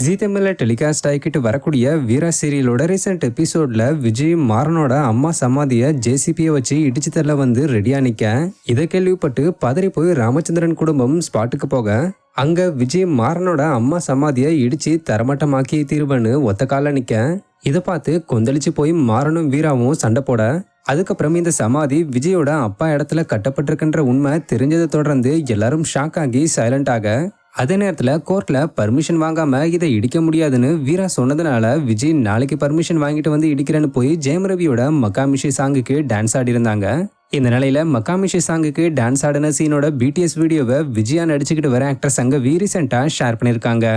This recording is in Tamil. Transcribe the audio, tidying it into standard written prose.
ஜீ தமிழ்ல டெலிகாஸ்ட் ஆகிக்கிட்டு வரக்கூடிய வீரா சீரியலோட ரீசெண்ட் எபிசோட்ல விஜய் மாறனோட அம்மா சமாதியை ஜேசிபியை வச்சு இடிச்சு தள்ள வந்து ரெடியா நிக்க, இதை கேள்விப்பட்டு பதறி போய் ராமச்சந்திரன் குடும்பம் ஸ்பாட்டுக்கு போக, அங்க விஜய் மாறனோட அம்மா சமாதியை இடிச்சு தரமட்டமாக்கி தீர்வன்னு ஒத்த கால நிக்க, இதை பார்த்து கொந்தளிச்சு போய் மாறனும் வீராவும் சண்டை போட, அதுக்கப்புறம் இந்த சமாதி விஜயோட அப்பா இடத்துல கட்டப்பட்டிருக்கின்ற உண்மை தெரிஞ்சதை தொடர்ந்து எல்லாரும் ஷாக் ஆகி சைலண்ட் ஆக, அதே நேரத்துல கோர்ட்ல பர்மிஷன் வாங்காம இதை இடிக்க முடியாதுன்னு வீரா சொன்னதுனால விஜய் நாளைக்கு பர்மிஷன் வாங்கிட்டு வந்து இடிக்கிறேன்னு போய் ஜெயம் ரவியோட மக்காமிஷி சாங்குக்கு டான்ஸ் ஆடி இருந்தாங்க. இந்த நிலையில மக்காமிஷி சாங்குக்கு டான்ஸ் ஆடின சீனோட பிடிஎஸ் வீடியோவை விஜயா நடிச்சுக்கிட்டு வர ஆக்ட்ரஸ் அங்க ரீசெண்டா ஷேர் பண்ணிருக்காங்க.